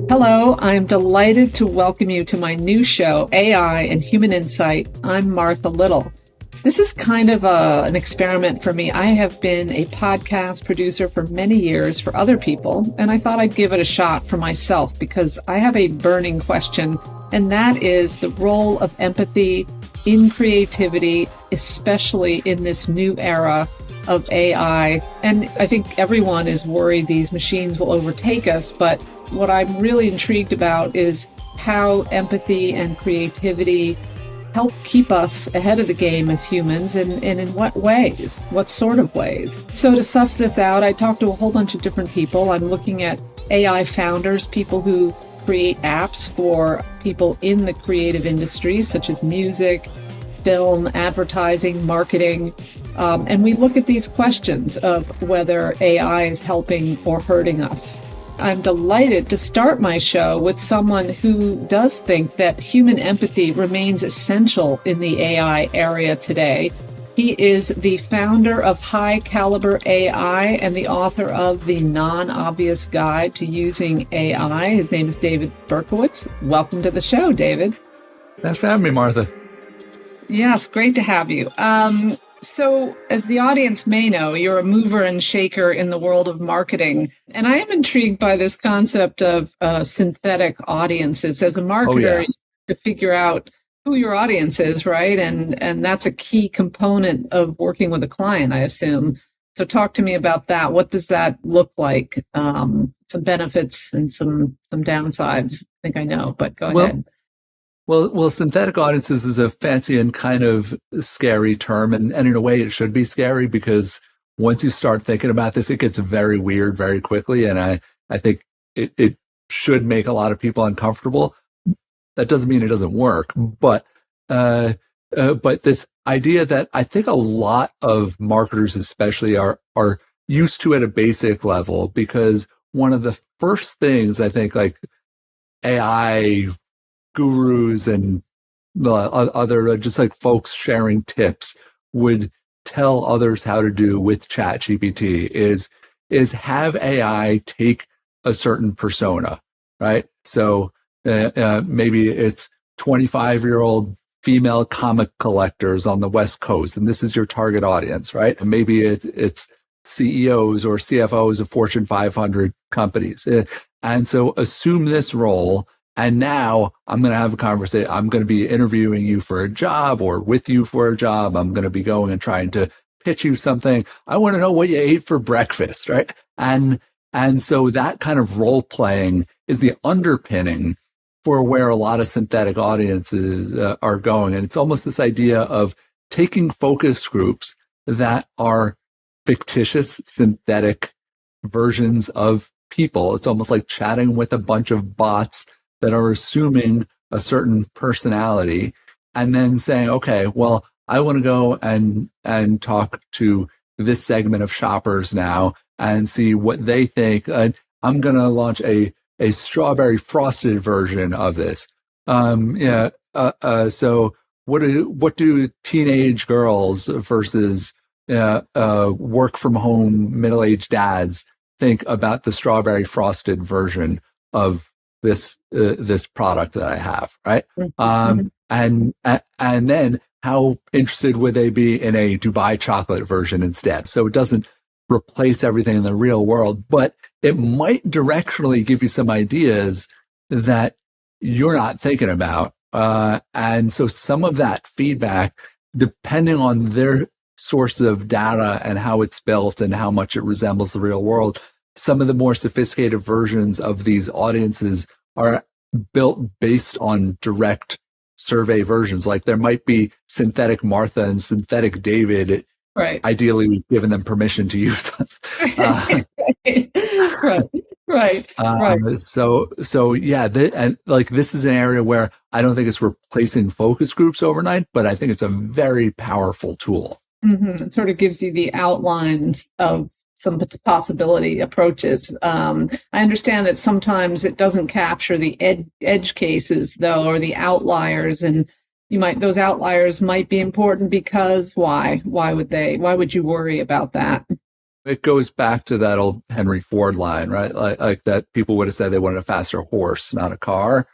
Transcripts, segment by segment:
Hello, I'm delighted to welcome you to my new show, AI and Human Insight. I'm Martha Little. This is kind of an experiment for me. I have been a podcast producer for many years for other people, and I thought I'd give it a shot for myself because I have a burning question, and that is the role of empathy in creativity, especially in this new era of AI. And I think everyone is worried these machines will overtake us, but what I'm really intrigued about is how empathy and creativity help keep us ahead of the game as humans, and in what ways, what sort of ways. So to suss this out, I talked to a whole bunch of different people. I'm looking at AI founders, people who create apps for people in the creative industries, such as music, film, advertising, marketing. And we look at these questions of whether AI is helping or hurting us. I'm delighted to start my show with someone who does think that human empathy remains essential in the AI area today. He is the founder of High Caliber AI and the author of The Non-Obvious Guide to Using AI. His name is David Berkowitz. Welcome to the show, David. Thanks for having me, Martha. Yes, great to have you. So as the audience may know, you're a mover and shaker in the world of marketing. And I am intrigued by this concept of synthetic audiences. As a marketer, you have to figure out who your audience is, right? And that's a key component of working with a client, I assume. So talk to me about that. What does that look like? Some benefits and some downsides. I think I know, but go ahead. Well, synthetic audiences is a fancy and kind of scary term, and in a way it should be scary because once you start thinking about this, it gets very weird very quickly, and I think it should make a lot of people uncomfortable. That doesn't mean it doesn't work, but this idea that I think a lot of marketers especially are used to at a basic level, because one of the first things I think like AI gurus and the other just like folks sharing tips would tell others how to do with ChatGPT is have AI take a certain persona, right? So maybe it's 25-year-old female comic collectors on the West Coast, and this is your target audience, right? And maybe it's CEOs or CFOs of Fortune 500 companies. And so assume this role. And now I'm going to have a conversation. I'm going to be interviewing you for a job or with you for a job. I'm going to be going and trying to pitch you something. I want to know what you ate for breakfast, right? And so that kind of role playing is the underpinning for where a lot of synthetic audiences are going. And it's almost this idea of taking focus groups that are fictitious, synthetic versions of people. It's almost like chatting with a bunch of bots that are assuming a certain personality and then saying, okay, well, I want to go and talk to this segment of shoppers now and see what they think. I'm going to launch a strawberry frosted version of this. So what do teenage girls versus work from home middle-aged dads think about the strawberry frosted version of this product that I have, right? And then how interested would they be in a Dubai chocolate version instead? So it doesn't replace everything in the real world, but it might directionally give you some ideas that you're not thinking about. And so some of that feedback, depending on their source of data and how it's built and how much it resembles the real world, some of the more sophisticated versions of these audiences are built based on direct survey versions. Like there might be synthetic Martha and synthetic David. Right. Ideally, we've given them permission to use us. Right. So yeah, and like this is an area where I don't think it's replacing focus groups overnight, but I think it's a very powerful tool. Mm-hmm. It sort of gives you the outlines of some possibility approaches. I understand that sometimes it doesn't capture the edge cases though, or the outliers, and those outliers might be important because why would you worry about that? it goes back to that old Henry Ford line, right? Like that people would have said they wanted a faster horse, not a car.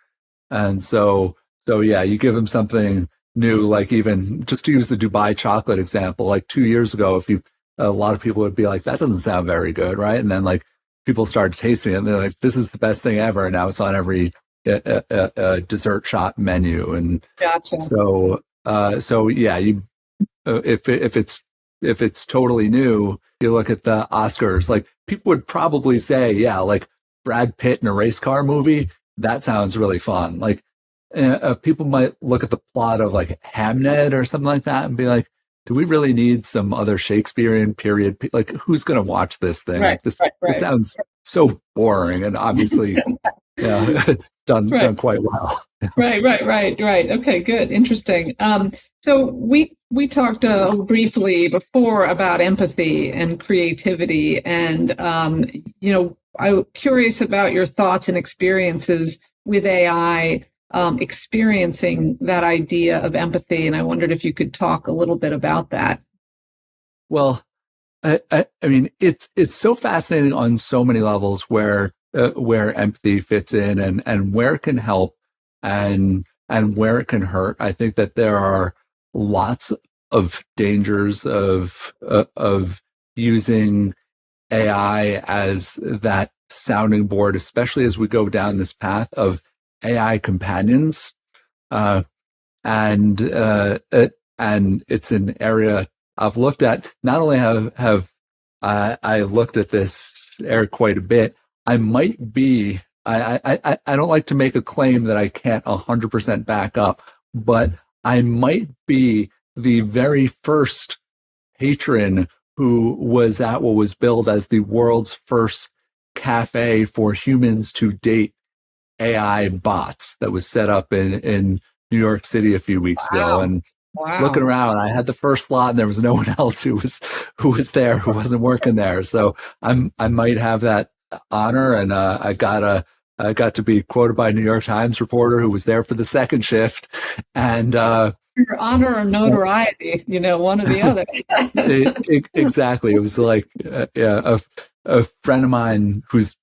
And so yeah, you give them something new, like even just to use the Dubai chocolate example, like 2 years ago, a lot of people would be like, that doesn't sound very good, right? And then like people started tasting it and they're like, this is the best thing ever. And now it's on every dessert shop menu. And Gotcha. so yeah, if it's totally new, you look at the Oscars, like people would probably say, yeah, like Brad Pitt in a race car movie, that sounds really fun. Like people might look at the plot of like Hamnet or something like that and be like, do we really need some other Shakespearean period? Like, who's going to watch this thing? Right, Like this, right, this right. sounds so boring, and obviously, yeah, done quite well. Right. Okay, good. Interesting. So we talked briefly before about empathy and creativity, and I'm curious about your thoughts and experiences with AI, experiencing that idea of empathy, and I wondered if you could talk a little bit about that. Well, I mean, it's so fascinating on so many levels where empathy fits in and where it can help and where it can hurt. I think that there are lots of dangers of using AI as that sounding board, especially as we go down this path of AI companions, and it's an area I've looked at. Not only have I looked at this area quite a bit, I might be. I don't like to make a claim that I can't 100% back up, but I might be the very first patron who was at what was billed as the world's first cafe for humans to date AI bots that was set up in New York City a few weeks ago. And looking around, I had the first slot and there was no one else who was there, who wasn't working there. So I might have that honor, and I got to be quoted by a New York Times reporter who was there for the second shift. And your honor or notoriety, one or the other. Exactly. It was like a friend of mine who's,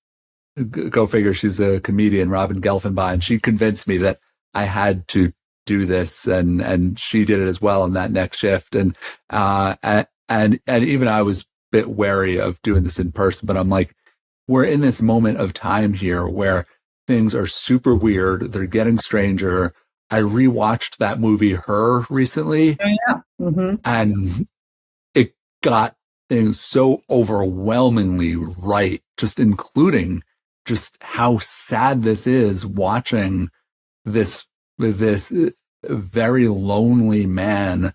go figure, she's a comedian, Robin Gelfenbein. She convinced me that I had to do this, and she did it as well in that next shift. And even I was a bit wary of doing this in person, but I'm like, we're in this moment of time here where things are super weird. They're getting stranger. I rewatched that movie, Her, recently. Oh, yeah. Mm-hmm. And it got things so overwhelmingly right, just including just how sad this is, watching this very lonely man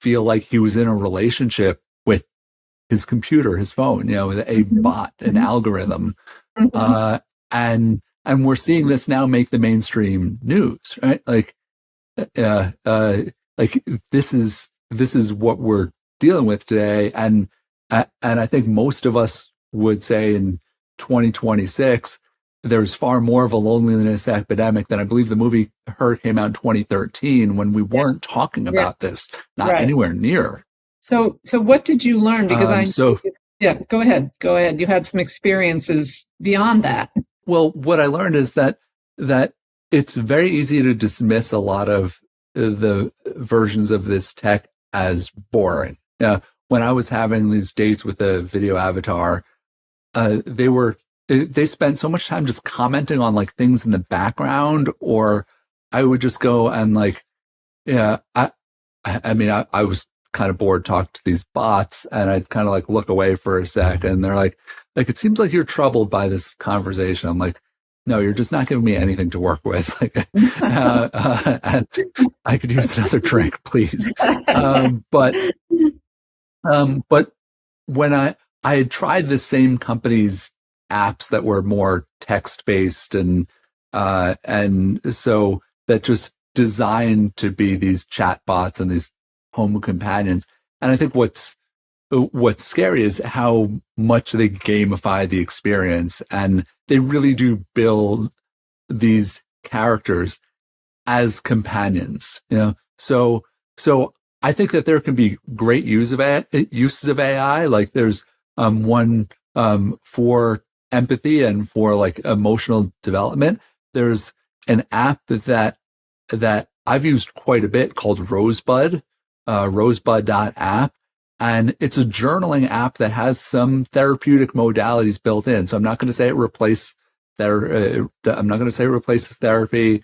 feel like he was in a relationship with his computer, his phone, with a bot, an algorithm. And we're seeing this now make the mainstream news, right? Like this is what we're dealing with today. And I think most of us would say in 2026, there's far more of a loneliness epidemic than I believe the movie Her came out in 2013, when we weren't talking about this, not anywhere near. So what did you learn? Because go ahead. You had some experiences beyond that. Well, what I learned is that it's very easy to dismiss a lot of the versions of this tech as boring. When I was having these dates with a video avatar, they spent so much time just commenting on like things in the background, or I would just go and like, I was kind of bored talking to these bots, and I'd kind of like look away for a sec, and they're like, it seems like you're troubled by this conversation. I'm like, no, you're just not giving me anything to work with. And I could use another drink, please. But when I had tried the same company's apps that were more text-based and so that just designed to be these chat bots and these home companions. And I think what's scary is how much they gamify the experience, and they really do build these characters as companions. So I think that there can be great uses of AI. Like there's one for empathy and for like emotional development. There's an app that I've used quite a bit called Rosebud, rosebud.app. And it's a journaling app that has some therapeutic modalities built in. So I'm not going to say it replaces therapy.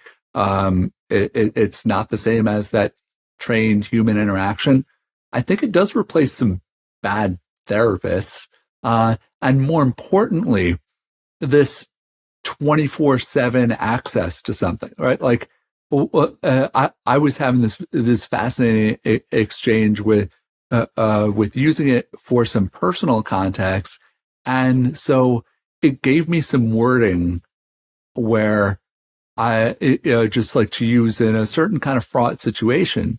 It's not the same as that trained human interaction. I think it does replace some bad therapists. And more importantly, this 24/7 access to something, right? Like, I was having this fascinating exchange with using it for some personal context, and so it gave me some wording where just like to use in a certain kind of fraught situation,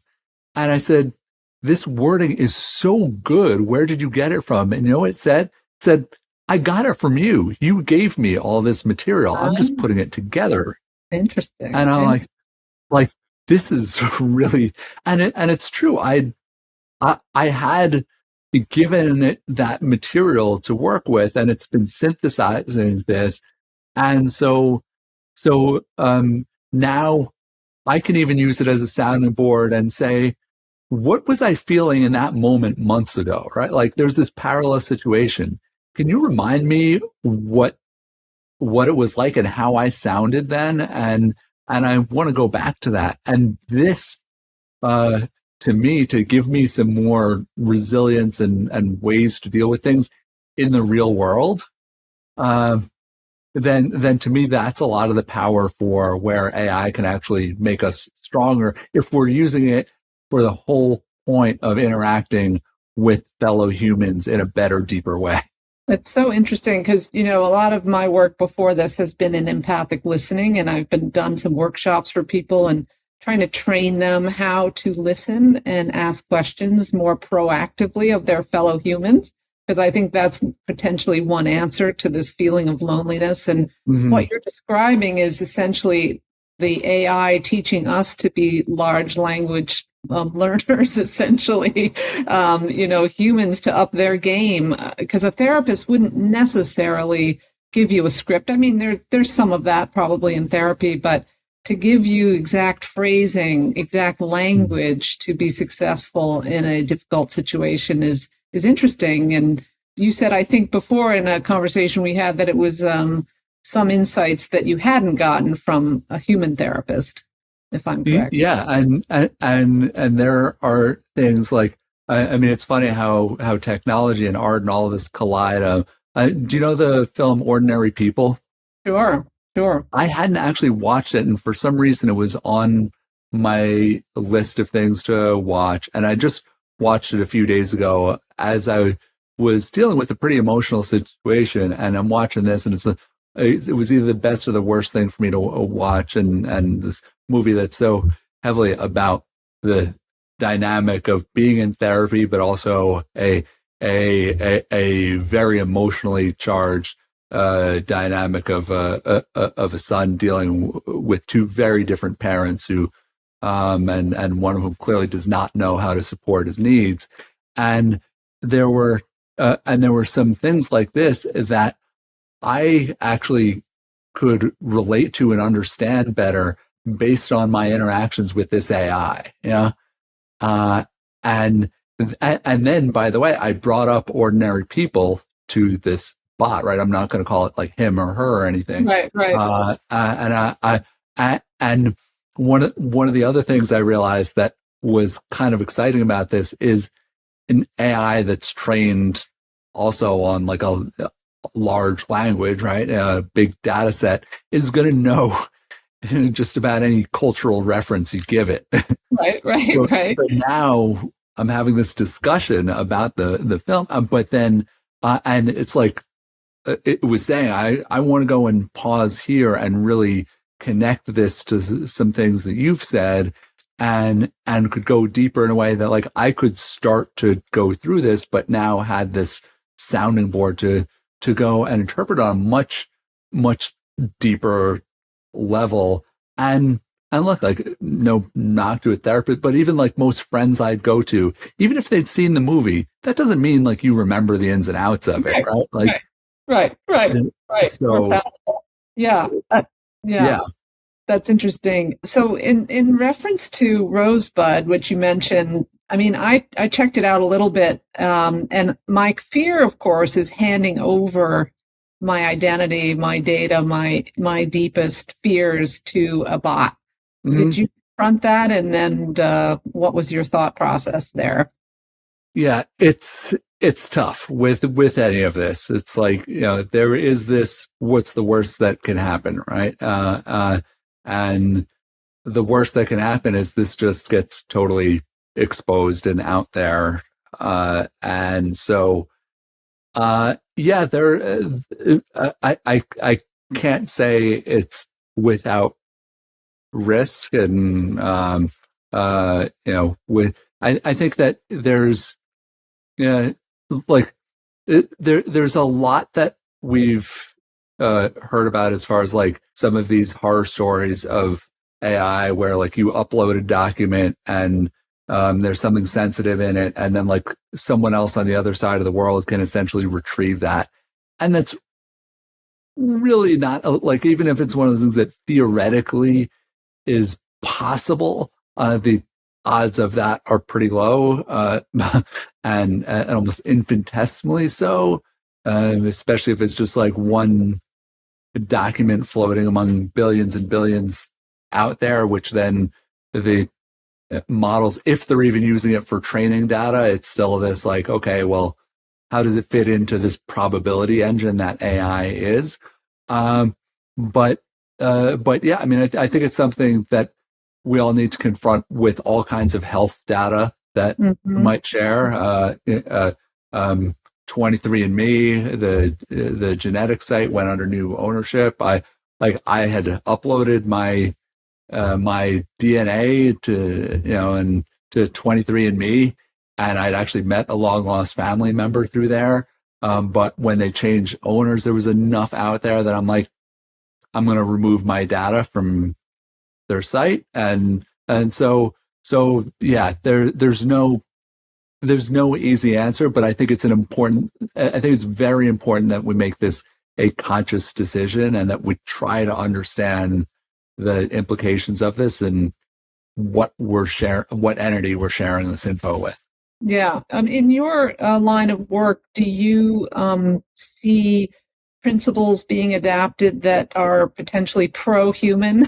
and I said, "This wording is so good. Where did you get it from?" And you know what it said? It said, "I got it from you. You gave me all this material. I'm just putting it together." Interesting. And I'm like, this is really, and it's true. I had given it that material to work with, and it's been synthesizing this. And so now I can even use it as a sounding board and say, what was I feeling in that moment months ago, right? Like there's this parallel situation. Can you remind me what it was like and how I sounded then? And I want to go back to that. And this, to me, to give me some more resilience and ways to deal with things in the real world, then to me, that's a lot of the power for where AI can actually make us stronger if we're using it for the whole point of interacting with fellow humans in a better, deeper way. It's so interesting because, a lot of my work before this has been in empathic listening, and I've done some workshops for people and trying to train them how to listen and ask questions more proactively of their fellow humans, because I think that's potentially one answer to this feeling of loneliness. And what you're describing is essentially the AI teaching us to be large language learners, essentially, humans to up their game, because a therapist wouldn't necessarily give you a script. I mean, there's some of that probably in therapy, but to give you exact phrasing, exact language to be successful in a difficult situation is interesting. And you said, I think before in a conversation we had, that it was some insights that you hadn't gotten from a human therapist, if I'm correct. Yeah, and there are things like, I mean, it's funny how technology and art and all of this collide. Do you know the film Ordinary People? Sure. I hadn't actually watched it, and for some reason it was on my list of things to watch, and I just watched it a few days ago as I was dealing with a pretty emotional situation, and I'm watching this, and it was either the best or the worst thing for me to watch, and this movie that's so heavily about the dynamic of being in therapy, but also a very emotionally charged dynamic of a son dealing with two very different parents who, and one of whom clearly does not know how to support his needs, and there were some things like this that I actually could relate to and understand better based on my interactions with this AI. Yeah. And then, by the way, I brought up Ordinary People to this bot, right? I'm not going to call it like him or her or anything. Right. And one of the other things I realized that was kind of exciting about this is an AI that's trained also on like a large language, right? A big data set is going to know just about any cultural reference you give it. Right. But now I'm having this discussion about the film, but then, and it's like, it was saying, I want to go and pause here and really connect this to some things that you've said, and could go deeper in a way that like I could start to go through this, but now had this sounding board to go and interpret on a much, much deeper level. And and look, like, no knock to a therapist, but even like most friends I'd go to, even if they'd seen the movie, that doesn't mean like you remember the ins and outs of it, Right, right? right, Like, right. so, Yeah, so yeah. yeah. That's interesting. So in reference to Rosebud, which you mentioned, I mean, I checked it out a little bit, and my fear, of course, is handing over my identity, my data, my deepest fears to a bot. Mhm. Did you confront that, and what was your thought process there? Yeah, it's tough with any of this. It's like, there is this, what's the worst that can happen, right? And the worst that can happen is this just gets totally exposed and out there. And so, yeah, I can't say it's without risk. And, I think that yeah, like, there's a lot that we've heard about as far as like some of these horror stories of AI where like you upload a document and there's something sensitive in it, and then like someone else on the other side of the world can essentially retrieve that. And that's really not like, even if it's one of those things that theoretically is possible, the odds of that are pretty low, and almost infinitesimally so, especially if it's just like one document floating among billions and billions out there, which then the models, if they're even using it for training data, it's still this like, okay, well, how does it fit into this probability engine that AI is? Um, but yeah, I mean, I think it's something that we all need to confront with all kinds of health data that Hmm. might share. 23andMe, the genetic site, went under new ownership. I had uploaded my DNA to 23andMe, and I'd actually met a long lost family member through there. But when they changed owners, there was enough out there that I'm like, I'm going to remove my data from their site. And so yeah, there's no easy answer, but I think it's very important that we make this a conscious decision, and that we try to understand the implications of this and what entity we're sharing this info with. Yeah. In your line of work, do you see principles being adapted that are potentially pro-human,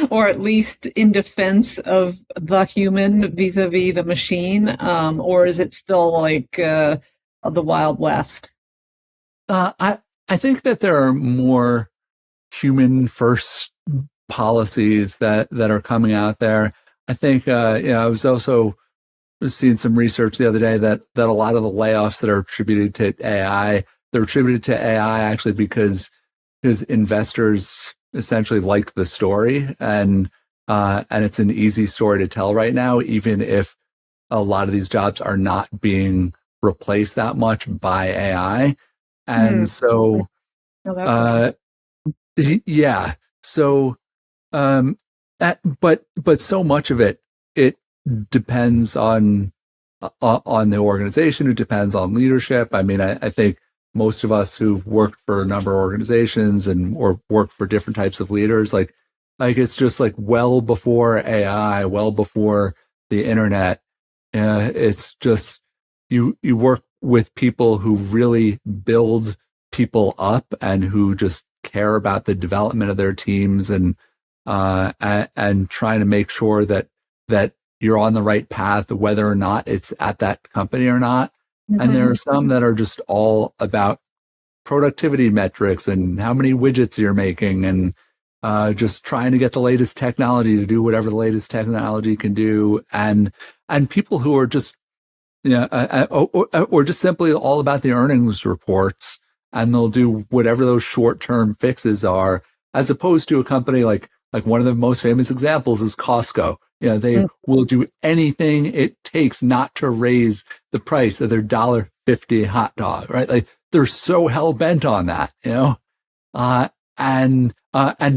or at least in defense of the human vis-a-vis the machine? Or is it still like the Wild West? I think that there are more human first policies that are coming out there. I think, I was also seeing some research the other day that a lot of the layoffs that are attributed to AI, they're attributed to AI actually because investors essentially like the story, and it's an easy story to tell right now, even if a lot of these jobs are not being replaced that much by AI. Hmm. And so, Oh, that's uh, interesting. yeah, so, but so much of it depends on the organization. It depends on leadership. I mean, I think most of us who've worked for a number of organizations and or worked for different types of leaders, like it's just like well before AI, well before the internet. It's just you work with people who really build people up and who just care about the development of their teams, and trying to make sure that you're on the right path, whether or not it's at that company or not. And there are Hmm. some that are just all about productivity metrics and how many widgets you're making, and just trying to get the latest technology to do whatever the latest technology can do. And people who are just, or just simply all about the earnings reports, and they'll do whatever those short-term fixes are, as opposed to a company like one of the most famous examples is Costco. They will do anything it takes not to raise the price of their $1.50 hot dog, right? Like, they're so hell bent on that, uh, and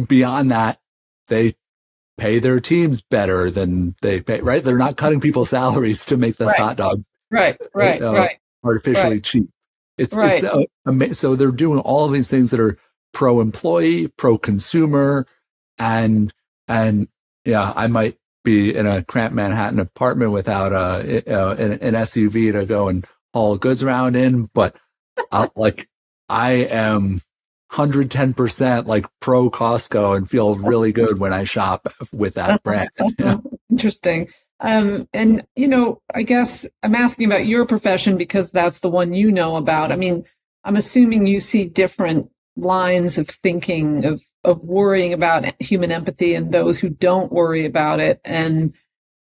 beyond that, they pay their teams better than they pay, right? They're not cutting people's salaries to make this hot dog artificially cheap. So they're doing all of these things that are pro-employee, pro-consumer, and yeah, I might be in a cramped Manhattan apartment without an SUV to go and haul goods around in, but I am 110% like pro Costco and feel really good when I shop with that brand. Yeah. Interesting. And, I guess I'm asking about your profession because that's the one you know about. I mean, I'm assuming you see different lines of thinking of worrying about human empathy and those who don't worry about it. And,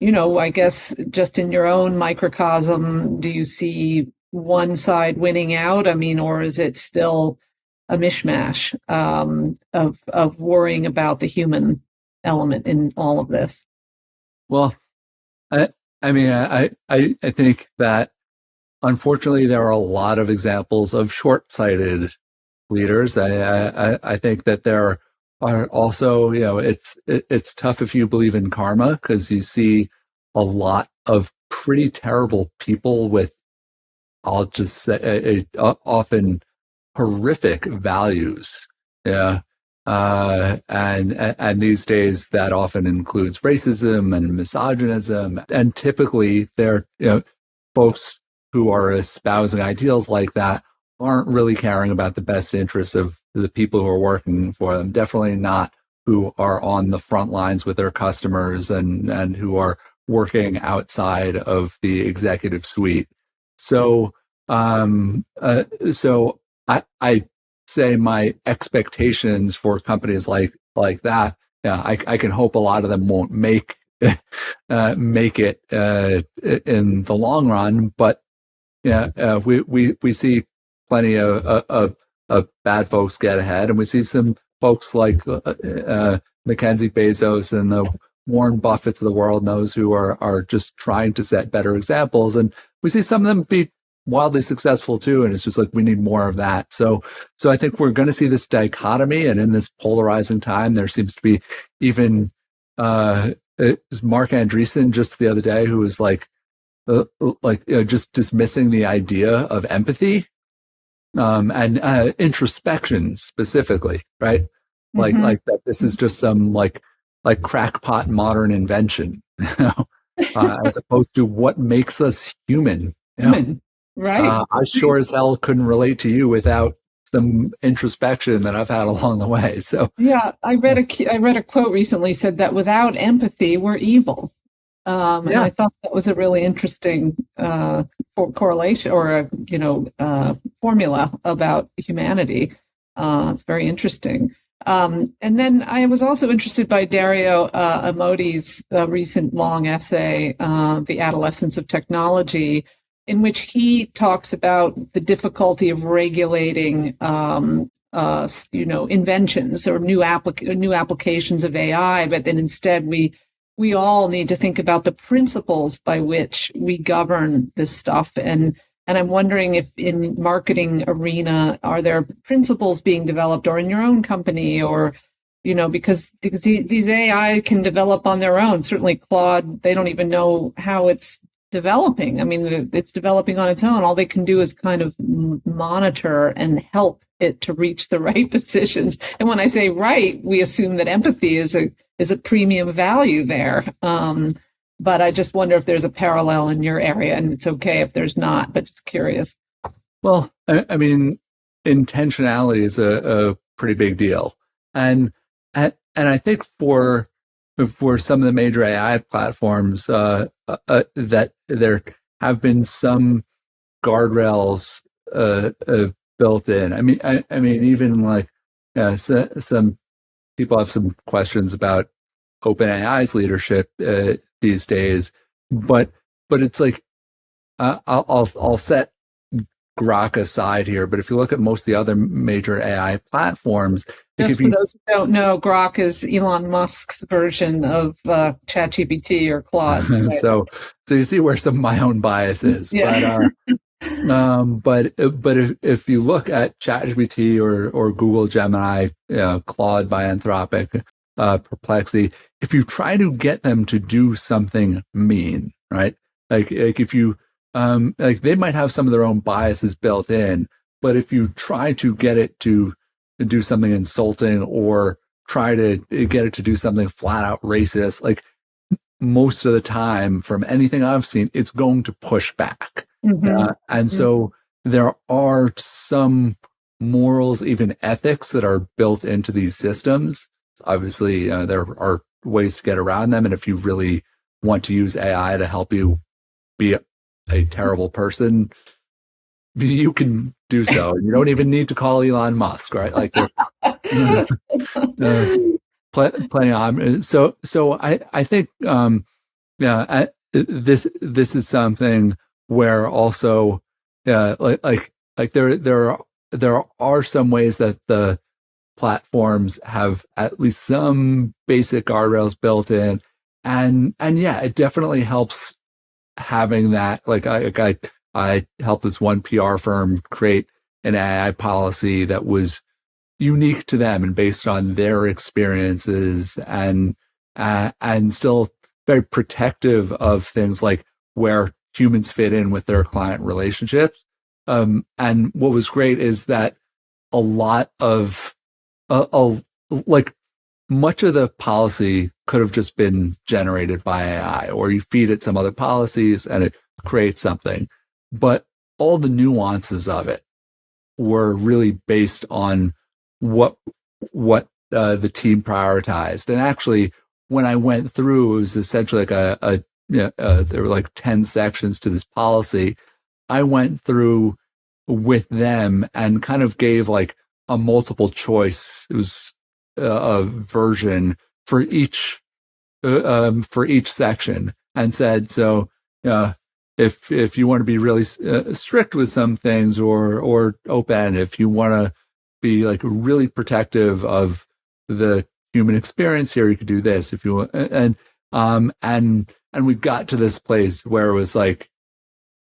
I guess just in your own microcosm, do you see one side winning out? I mean, or is it still a mishmash of worrying about the human element in all of this? Well, I think that unfortunately there are a lot of examples of short-sighted leaders. I think that there are also, it's tough if you believe in karma because you see a lot of pretty terrible people with, I'll just say, often horrific values. Yeah. And these days that often includes racism and misogynism. And typically they're, folks who are espousing ideals like that aren't really caring about the best interests of the people who are working for them. Definitely not who are on the front lines with their customers and who are working outside of the executive suite. So, I say my expectations for companies like that, I can hope a lot of them won't make it in the long run, but we see plenty of bad folks get ahead, and we see some folks like Mackenzie Bezos and the Warren Buffetts of the world, and those who are just trying to set better examples, and we see some of them be wildly successful too, and it's just like we need more of that. So I think we're going to see this dichotomy, and in this polarizing time, there seems to be even Mark Andreessen just the other day, who was just dismissing the idea of empathy and introspection specifically, right? Mm-hmm. Like that this is just some like crackpot modern invention, as opposed to what makes us human. Right. I sure as hell couldn't relate to you without some introspection that I've had along the way. So yeah, I read a quote recently said that without empathy, we're evil. And I thought that was a really interesting correlation or formula about humanity. It's very interesting. And then I was also interested by Dario Amodi's recent long essay, The Adolescence of Technology, in which he talks about the difficulty of regulating, inventions or new applications of AI, but then instead we all need to think about the principles by which we govern this stuff. And I'm wondering if in marketing arena, are there principles being developed, or in your own company, or, because these AI can develop on their own. Certainly Claude, they don't even know how it's developing. I mean, it's developing on its own. All they can do is kind of monitor and help it to reach the right decisions. And when I say right, we assume that empathy is a premium value there. But I just wonder if there's a parallel in your area, and it's okay if there's not, but just curious. Well, I mean, intentionality is a pretty big deal. And I think for some of the major AI platforms, that there have been some guardrails built in. I mean, even like some people have some questions about OpenAI's leadership these days, but it's like I'll set Grok aside here, but if you look at most of the other major AI platforms, just for those who don't know, Grok is Elon Musk's version of ChatGPT or Claude. Right? So you see where some of my own bias is. Yeah. But if you look at ChatGPT or Google Gemini, Claude by Anthropic, perplexity. If you try to get them to do something mean, right? Like if you like they might have some of their own biases built in, but if you try to get it to do something insulting or try to get it to do something flat out racist, like most of the time from anything I've seen, it's going to push back. And so there are some morals, even ethics that are built into these systems. Obviously, there are ways to get around them. And if you really want to use AI to help you be a terrible person, you can do so. You don't even need to call Elon Musk, right? Like, playing on. So I think, this is something where also, like there are some ways that the platforms have at least some basic guardrails built in, and yeah, it definitely helps having that. Like I helped this one PR firm create an AI policy that was unique to them and based on their experiences, and still very protective of things like where humans fit in with their client relationships. And what was great is that a lot of like much of the policy could have just been generated by AI, or you feed it some other policies and it creates something. But all the nuances of it were really based on what the team prioritized. And actually, when I went through, it was essentially like there were like 10 sections to this policy. I went through with them and kind of gave like a multiple choice. It was a version for each section, and said, so if you want to be really strict with some things, or open, if you want to be like really protective of the human experience here, you could do this. If you want, and we got to this place where it was like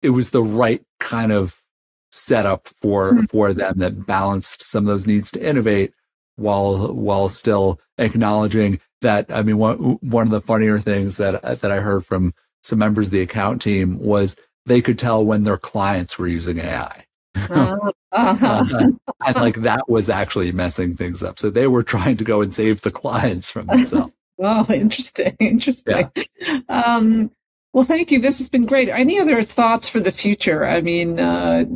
it was the right kind of setup for them that balanced some of those needs to innovate while still acknowledging that. I mean, one of the funnier things that I heard from some members of the account team was they could tell when their clients were using AI. And like that was actually messing things up. So they were trying to go and save the clients from themselves. Oh, interesting. Yeah. Well, thank you. This has been great. Any other thoughts for the future? I mean, I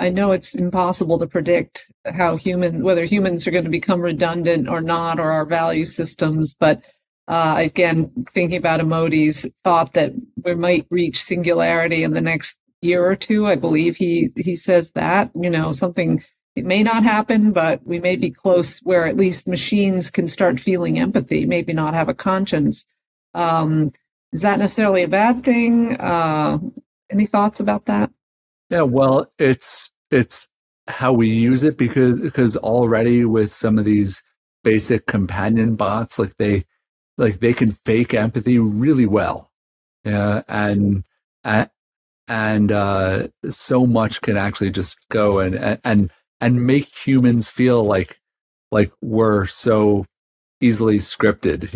know it's impossible to predict whether humans are going to become redundant or not, or our value systems. But again, thinking about Emodi's thought that we might reach singularity in the next year or two. I believe he says that, something, it may not happen, but we may be close where at least machines can start feeling empathy, maybe not have a conscience. Is that necessarily a bad thing? Any thoughts about that? Yeah, well, it's how we use it, because already with some of these basic companion bots, like they can fake empathy really well. Yeah, and so much can actually just go and make humans feel like we're so easily scripted,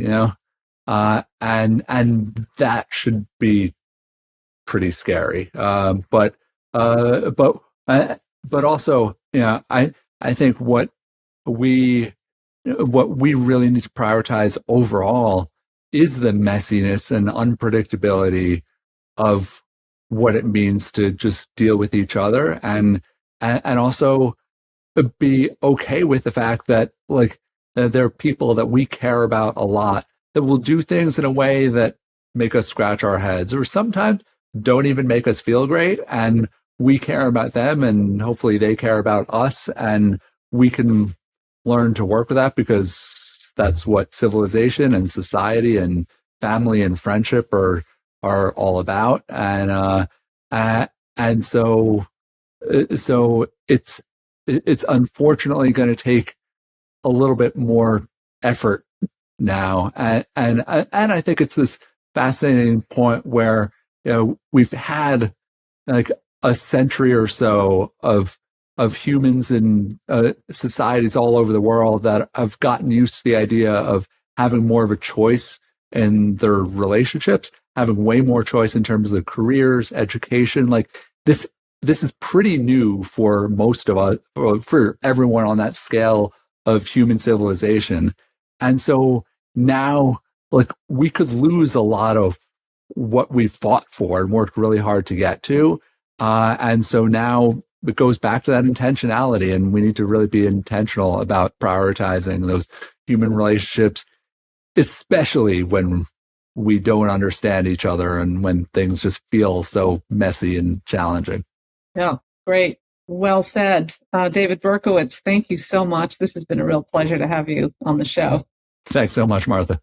and that should be pretty scary. But also, I think what we really need to prioritize overall is the messiness and unpredictability of what it means to just deal with each other, and also be okay with the fact that there are people that we care about a lot that will do things in a way that make us scratch our heads, or sometimes don't even make us feel great, and we care about them, and hopefully they care about us, and we can learn to work with that, because that's what civilization and society and family and friendship are all about. And so it's unfortunately going to take a little bit more effort now, and I think it's this fascinating point where we've had like a century or so of of humans in societies all over the world that have gotten used to the idea of having more of a choice in their relationships, having way more choice in terms of careers, education. Like this is pretty new for most of us, for everyone on that scale of human civilization. And so now, like, we could lose a lot of what we fought for and worked really hard to get to. And so now it goes back to that intentionality, and we need to really be intentional about prioritizing those human relationships, especially when we don't understand each other and when things just feel so messy and challenging. Yeah, great. Well said. David Berkowitz, thank you so much. This has been a real pleasure to have you on the show. Thanks so much, Martha.